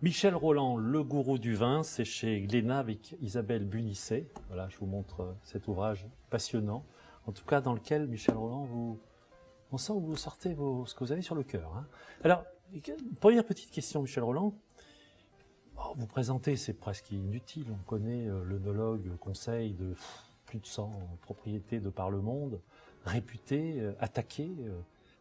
Michel Rolland, le gourou du vin, c'est chez Glénat avec Isabelle Bunisset. Voilà, je vous montre cet ouvrage passionnant. En tout cas, dans lequel, Michel Rolland, on sent que vous sortez ce que vous avez sur le cœur. Hein. Alors, première petite question, Michel Rolland. Vous présentez, c'est presque inutile. On connaît l'œnologue conseil de plus de 100 propriétés de par le monde, réputé, attaqué.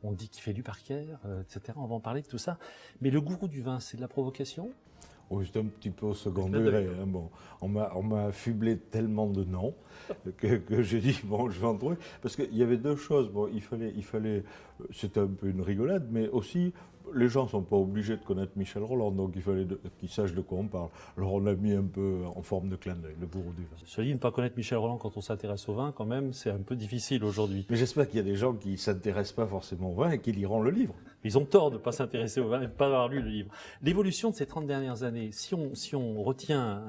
On dit qu'il fait du parquet, etc. On va en parler de tout ça. Mais le gourou du vin, c'est de la provocation? Oui, c'est un petit peu au second degré. Hein. Bon, on m'a affublé tellement de noms que j'ai dit, bon, je vais en trouver. Parce qu'il y avait deux choses. Bon, il fallait, c'était un peu une rigolade, mais aussi, les gens ne sont pas obligés de connaître Michel Rolland, donc il fallait qu'ils sachent de quoi on parle. Alors on l'a mis un peu en forme de clin d'œil, le gourou du vin. Je dis, ne pas connaître Michel Rolland quand on s'intéresse au vin, quand même, c'est un peu difficile aujourd'hui. Mais j'espère qu'il y a des gens qui ne s'intéressent pas forcément au vin et qui liront le livre. Ils ont tort de ne pas s'intéresser au vin et de ne pas avoir lu le livre. L'évolution de ces 30 dernières années, si on retient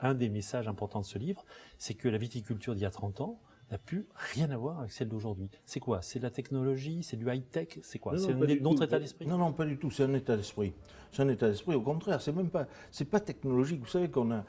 un des messages importants de ce livre, c'est que la viticulture d'il y a 30 ans n'a plus rien à voir avec celle d'aujourd'hui. C'est quoi? C'est de la technologie? C'est du high-tech? C'est quoi? C'est un autre état d'esprit? Non, pas du tout. C'est un état d'esprit. C'est un état d'esprit. Au contraire, c'est pas technologique. Vous savez qu'on a,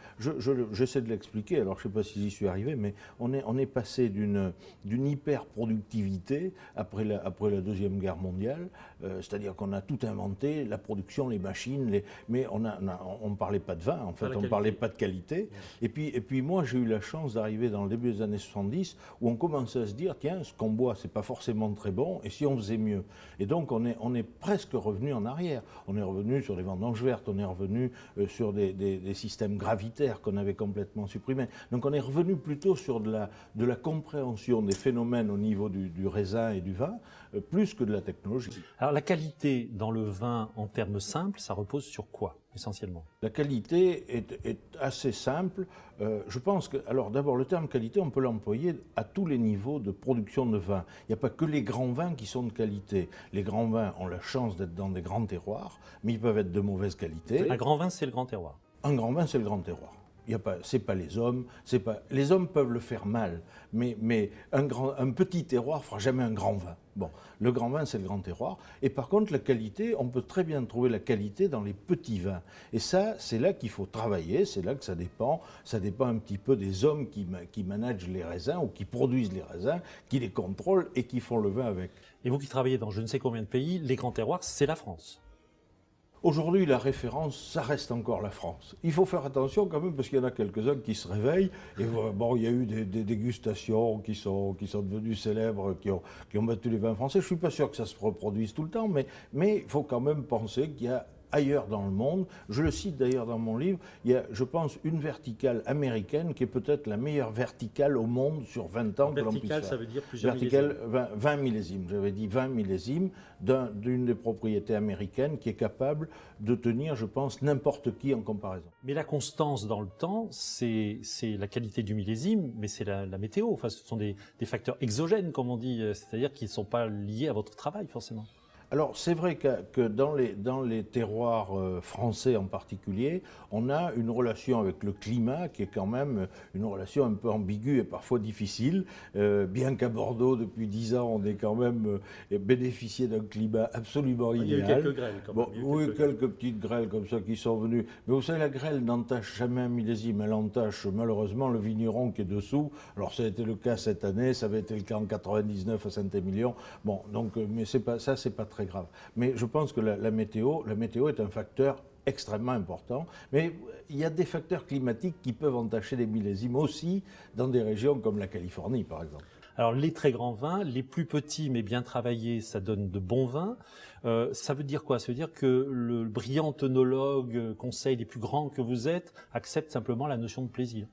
j'essaie de l'expliquer. Alors je ne sais pas si j'y suis arrivé, mais on est passé d'une hyper productivité après la Deuxième Guerre mondiale. C'est-à-dire qu'on a tout inventé, la production, les machines, mais on ne parlait pas de vin. En fait, on ne parlait pas de qualité. Et puis moi, j'ai eu la chance d'arriver dans le début des années 70. Où on commençait à se dire, tiens, ce qu'on boit, c'est pas forcément très bon, et si on faisait mieux? Et donc, on est presque revenu en arrière. On est revenu sur les vendanges vertes, on est revenu sur des systèmes gravitaires qu'on avait complètement supprimés. Donc, on est revenu plutôt sur de la compréhension des phénomènes au niveau du raisin et du vin, plus que de la technologie. Alors, la qualité dans le vin, en termes simples, ça repose sur quoi, essentiellement? La qualité est assez simple. Je pense que, alors d'abord, le terme qualité, on peut l'employer à tous les niveaux de production de vin. Il n'y a pas que les grands vins qui sont de qualité. Les grands vins ont la chance d'être dans des grands terroirs, mais ils peuvent être de mauvaise qualité. Un grand vin, c'est le grand terroir. Un grand vin, c'est le grand terroir. C'est pas les hommes, les hommes peuvent le faire mal, mais un petit terroir fera jamais un grand vin. Bon, le grand vin, c'est le grand terroir. Et par contre, la qualité, on peut très bien trouver la qualité dans les petits vins. Et ça, c'est là qu'il faut travailler, c'est là que ça dépend. Ça dépend un petit peu des hommes qui managent les raisins ou qui produisent les raisins, qui les contrôlent et qui font le vin avec. Et vous qui travaillez dans je ne sais combien de pays, les grands terroirs, c'est la France. Aujourd'hui, la référence, ça reste encore la France. Il faut faire attention quand même parce qu'il y en a quelques-uns qui se réveillent. Et bon, il y a eu des dégustations qui sont devenues célèbres, qui ont battu les vins français. Je ne suis pas sûr que ça se reproduise tout le temps, mais il faut quand même penser qu'il y a ailleurs dans le monde, je le cite d'ailleurs dans mon livre, il y a, je pense, une verticale américaine qui est peut-être la meilleure verticale au monde sur 20 ans que l'on puisse faire. Verticale, ça veut dire plusieurs verticale, millésimes. 20 millésimes, j'avais dit 20 millésimes d'une des propriétés américaines qui est capable de tenir, je pense, n'importe qui en comparaison. Mais la constance dans le temps, c'est la qualité du millésime, mais c'est la météo. Enfin, ce sont des facteurs exogènes, comme on dit, c'est-à-dire qui ne sont pas liés à votre travail, forcément. Alors c'est vrai que dans les terroirs français en particulier, on a une relation avec le climat qui est quand même une relation un peu ambiguë et parfois difficile, bien qu'à Bordeaux depuis 10 ans on ait quand même bénéficié d'un climat absolument idéal. Il y a eu quelques grêles quand même. Oui, quelques petites grêles comme ça qui sont venues. Mais vous savez, la grêle n'entache jamais un millésime, elle entache malheureusement le vigneron qui est dessous. Alors ça a été le cas cette année, ça avait été le cas en 99 à Saint-Émilion. Bon, donc, mais c'est pas très grave. Mais je pense que la météo est un facteur extrêmement important. Mais il y a des facteurs climatiques qui peuvent entacher les millésimes aussi dans des régions comme la Californie, par exemple. Alors, les très grands vins, les plus petits mais bien travaillés, ça donne de bons vins. Ça veut dire quoi? Ça veut dire que le brillant œnologue, conseil des plus grands que vous êtes, accepte simplement la notion de plaisir.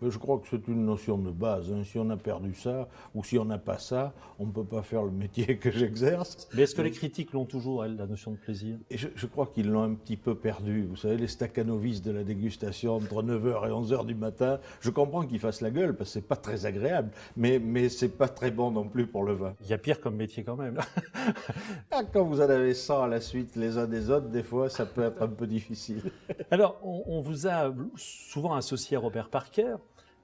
Je crois que c'est une notion de base. Hein. Si on a perdu ça, ou si on n'a pas ça, on ne peut pas faire le métier que j'exerce. Mais est-ce que les critiques l'ont toujours, elle, la notion de plaisir? Et je crois qu'ils l'ont un petit peu perdu. Vous savez, les staccanovistes de la dégustation entre 9h et 11h du matin, je comprends qu'ils fassent la gueule, parce que c'est pas très agréable, mais c'est pas très bon non plus pour le vin. Il y a pire comme métier quand même. Quand vous en avez 100 à la suite les uns des autres, des fois, ça peut être un peu difficile. Alors, on vous a souvent associé à Robert Parker.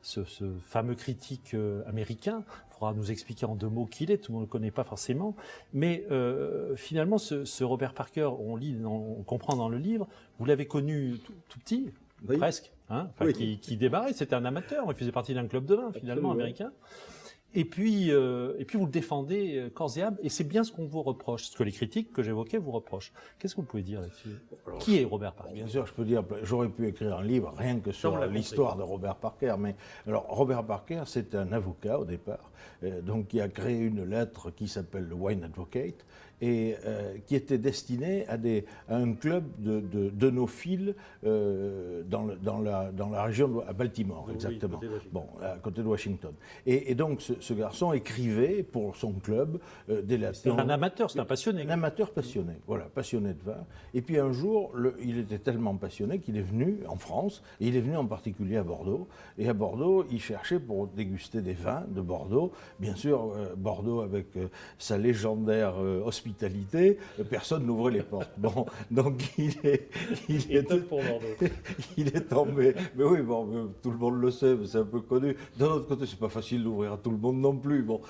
ce fameux critique américain. Il faudra nous expliquer en 2 mots qui il est, tout le monde ne le connaît pas forcément. Mais finalement, ce Robert Parker, on comprend dans le livre, vous l'avez connu tout petit, Oui. presque, hein, enfin, Oui. qui débarrait, c'était un amateur, il faisait partie d'un club de vin finalement Absolument. américain. Et puis vous le défendez corps et âme, et c'est bien ce qu'on vous reproche, ce que les critiques que j'évoquais vous reprochent. Qu'est-ce que vous pouvez dire là-dessus? Qui est Robert Parker? Bien sûr, je peux dire, j'aurais pu écrire un livre rien que sur l'histoire de Robert Parker, mais alors Robert Parker, c'est un avocat au départ, donc qui a créé une lettre qui s'appelle le Wine Advocate, et qui était destinée à un club d'œnophiles dans la région, à Baltimore, Oui, exactement, côté de Washington. bon, à côté de Washington. Et donc ce garçon écrivait pour son club des lettres. C'est un amateur, c'est un passionné. Un amateur passionné, voilà, passionné de vin. Et puis un jour, il était tellement passionné qu'il est venu en France, et il est venu en particulier à Bordeaux. Et à Bordeaux, il cherchait pour déguster des vins de Bordeaux. Bien sûr, Bordeaux avec sa légendaire hospitalité, personne n'ouvrait les portes. Bon, donc il est pour Bordeaux. il est tombé. Mais oui, bon, tout le monde le sait, c'est un peu connu. D'un autre côté, c'est pas facile d'ouvrir à tout le monde non plus. Bon,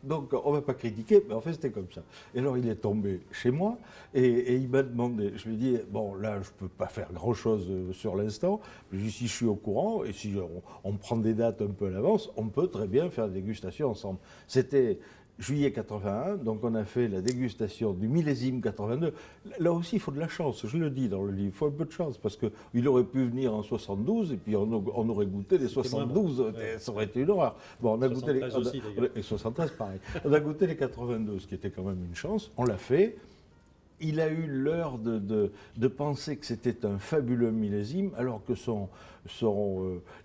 donc on va pas critiquer, mais en fait c'était comme ça. Et alors il est tombé chez moi et il m'a demandé. Je lui ai dit bon là je peux pas faire grand chose sur l'instant. Je lui ai dit si je suis au courant et si on prend des dates un peu à l'avance, on peut très bien faire la dégustation ensemble. C'était juillet 81, donc on a fait la dégustation du millésime 82. Là aussi, il faut de la chance, je le dis dans le livre, il faut un peu de chance, parce qu'il aurait pu venir en 72, et puis on aurait goûté les 72, ça aurait été une horreur. Bon, on a goûté les... aussi, et 73, pareil. On a goûté les 82, ce qui était quand même une chance, on l'a fait. Il a eu l'heure de penser que c'était un fabuleux millésime, alors que son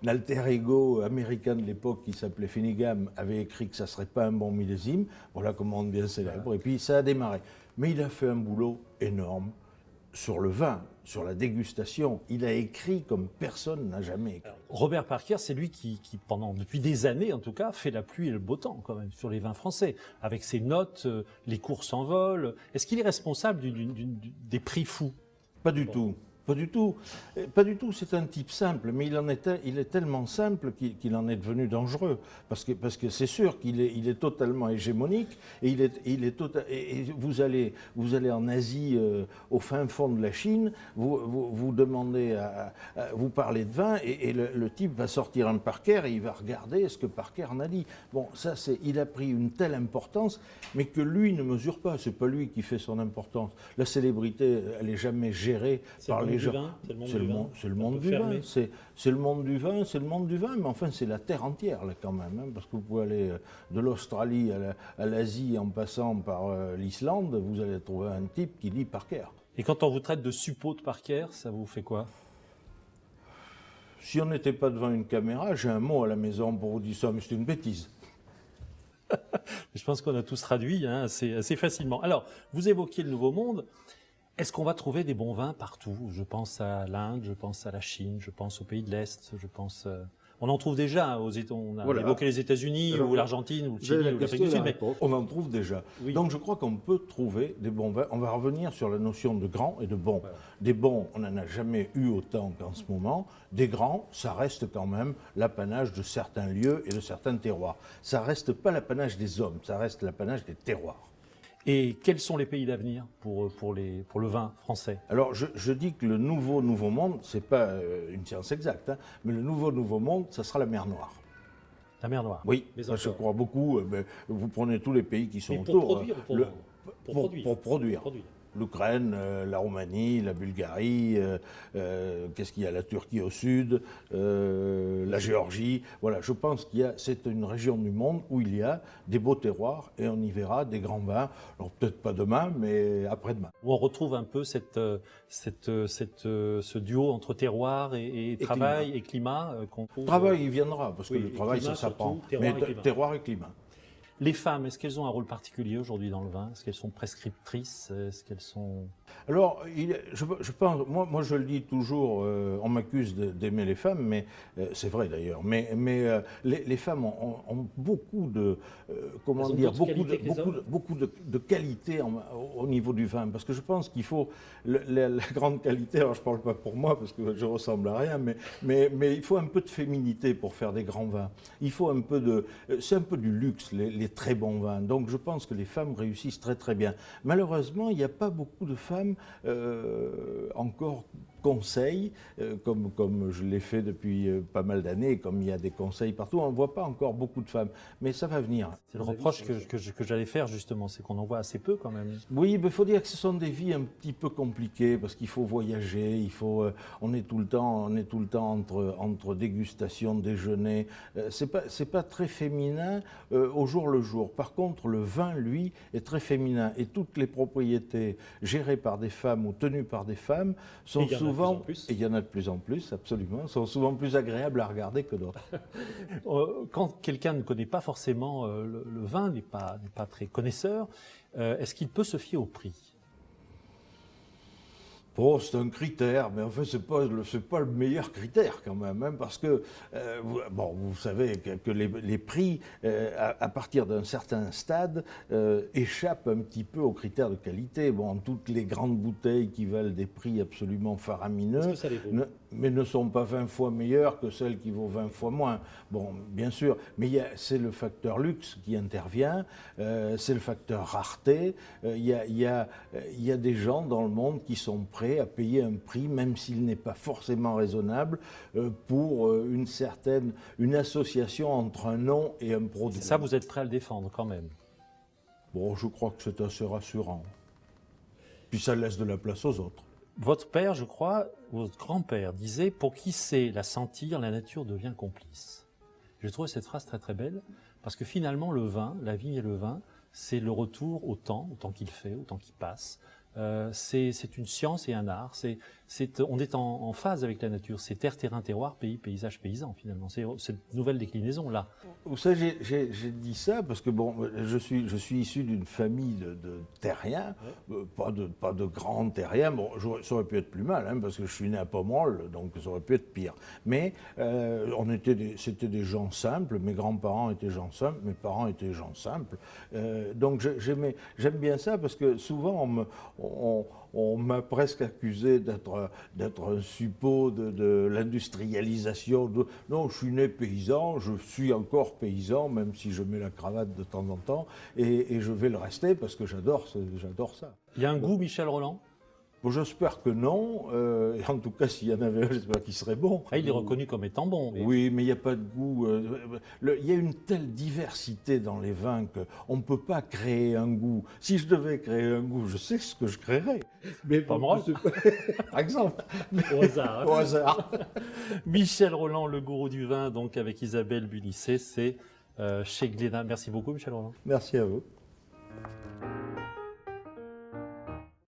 alter ego américain de l'époque, qui s'appelait Finnegan, avait écrit que ça ne serait pas un bon millésime. Voilà comment on devient célèbre. Et puis ça a démarré. Mais il a fait un boulot énorme sur le vin, sur la dégustation. Il a écrit comme personne n'a jamais écrit. Robert Parker, c'est lui qui, depuis des années en tout cas, fait la pluie et le beau temps quand même sur les vins français, avec ses notes, les cours s'envolent. Est-ce qu'il est responsable des prix fous? Pas du tout. Pas du tout. Pas du tout, c'est un type simple, mais il est tellement simple qu'il en est devenu dangereux. Parce que c'est sûr qu'il est totalement hégémonique, et vous allez en Asie, au fin fond de la Chine, vous demandez, vous parlez de vin, et le type va sortir un Parker, et il va regarder ce que Parker en a dit. Bon, ça, il a pris une telle importance, mais que lui ne mesure pas. C'est pas lui qui fait son importance. La célébrité, elle n'est jamais gérée par les gens. C'est le monde du vin. C'est le monde du vin, c'est le monde du vin, mais enfin c'est la terre entière là quand même, hein, parce que vous pouvez aller de l'Australie à l'Asie en passant par l'Islande, vous allez trouver un type qui lit Parker. Et quand on vous traite de suppôt de Parker, ça vous fait quoi? Si on n'était pas devant une caméra, j'ai un mot à la maison pour vous dire ça, mais c'est une bêtise. Je pense qu'on a tous traduit assez facilement. Alors, vous évoquiez le Nouveau Monde. Est-ce qu'on va trouver des bons vins partout? Je pense à l'Inde, je pense à la Chine, je pense aux pays de l'Est, je pense... On en trouve déjà, on a évoqué les États-Unis, ou l'Argentine, ou le Chili, ou l'Afrique du Sud. Mais... On en trouve déjà. Oui. Donc je crois qu'on peut trouver des bons vins. On va revenir sur la notion de grands et de bons. Voilà. Des bons, on n'en a jamais eu autant qu'en ce moment. Des grands, ça reste quand même l'apanage de certains lieux et de certains terroirs. Ça reste pas l'apanage des hommes, ça reste l'apanage des terroirs. Et quels sont les pays d'avenir pour le vin français? Alors, je dis que le nouveau monde, c'est pas une science exacte, hein, mais le nouveau monde, ça sera la mer Noire. La mer Noire? Oui, ça, je crois beaucoup. Vous prenez tous les pays qui sont autour. Pour produire. L'Ukraine, la Roumanie, la Bulgarie, qu'est-ce qu'il y a, la Turquie au sud, la Géorgie. Voilà, je pense c'est une région du monde où il y a des beaux terroirs et on y verra des grands vins. Alors peut-être pas demain, mais après-demain. Où on retrouve un peu ce duo entre terroir et travail et climat qu'on trouve. Travail, il viendra, parce que le travail, ça s'apprend. Mais terroir et climat. Les femmes, est-ce qu'elles ont un rôle particulier aujourd'hui dans le vin? Est-ce qu'elles sont prescriptrices? Est-ce qu'elles sont... Alors, je pense, moi je le dis toujours, on m'accuse d'aimer les femmes, mais c'est vrai d'ailleurs, mais les femmes ont beaucoup de, comment dire, beaucoup de qualité au niveau du vin, parce que je pense qu'il faut la grande qualité, alors je ne parle pas pour moi, parce que je ressemble à rien, mais il faut un peu de féminité pour faire des grands vins. Il faut un peu de... C'est un peu du luxe, les très bons vins. Donc je pense que les femmes réussissent très très bien. Malheureusement, il n'y a pas beaucoup de femmes encore conseils, comme je l'ai fait depuis pas mal d'années, comme il y a des conseils partout, on ne voit pas encore beaucoup de femmes, mais ça va venir. C'est le reproche que j'allais faire justement, c'est qu'on en voit assez peu quand même. Oui, mais il faut dire que ce sont des vies un petit peu compliquées, parce qu'il faut voyager, on est tout le temps entre dégustation, déjeuner, c'est pas très féminin au jour le jour. Par contre, le vin, lui, est très féminin, et toutes les propriétés gérées par des femmes ou tenues par des femmes sont souvent, et il y en a de plus en plus, absolument, sont souvent plus agréables à regarder que d'autres. Quand quelqu'un ne connaît pas forcément le vin, n'est pas très connaisseur, est-ce qu'il peut se fier au prix? Oh, c'est un critère, mais en fait, c'est pas le meilleur critère quand même, hein, parce que, vous savez que les prix, à partir d'un certain stade, échappent un petit peu aux critères de qualité. Bon, toutes les grandes bouteilles qui valent des prix absolument faramineux, Est-ce que ça les vaut? mais ne sont pas 20 fois meilleures que celles qui vaut 20 fois moins. Bon, bien sûr, mais c'est le facteur luxe qui intervient, c'est le facteur rareté. Il y a des gens dans le monde qui sont prêts à payer un prix, même s'il n'est pas forcément raisonnable, pour une association entre un nom et un produit. Ça, vous êtes prêt à le défendre quand même? Bon, je crois que c'est assez rassurant. Puis ça laisse de la place aux autres. Votre père, je crois, votre grand-père disait « Pour qui sait la sentir, la nature devient complice ». J'ai trouvé cette phrase très très belle, parce que finalement le vin, la vigne et le vin, c'est le retour au temps qu'il fait, au temps qui passe. C'est une science et un art. On est en phase avec la nature. C'est terre, terrain, terroir, pays, paysage, paysan, finalement. C'est cette nouvelle déclinaison-là. Vous savez, j'ai dit ça parce que bon, je suis issu d'une famille de terriens, pas de grands terriens. Bon, ça aurait pu être plus mal, hein, parce que je suis né à Pomerol, donc ça aurait pu être pire. Mais c'était des gens simples. Mes grands-parents étaient gens simples, mes parents étaient gens simples. Donc j'aime bien ça parce que souvent on m'a presque accusé d'être un suppôt de l'industrialisation. Non, je suis né paysan, je suis encore paysan, même si je mets la cravate de temps en temps, et je vais le rester parce que j'adore ça. Il y a un goût, Michel Rolland? Bon, j'espère que non. En tout cas, s'il y en avait un, j'espère qu'il serait bon. Ah, il est reconnu comme étant bon. Mais... Oui, mais il n'y a pas de goût. Il y a une telle diversité dans les vins qu'on ne peut pas créer un goût. Si je devais créer un goût, je sais ce que je créerais. Mais pas moi. Par exemple. Au hasard. Hein. Au hasard. Michel Rolland, le gourou du vin, donc avec Isabelle Bunisset, c'est chez Glénat. Merci beaucoup, Michel Rolland. Merci à vous.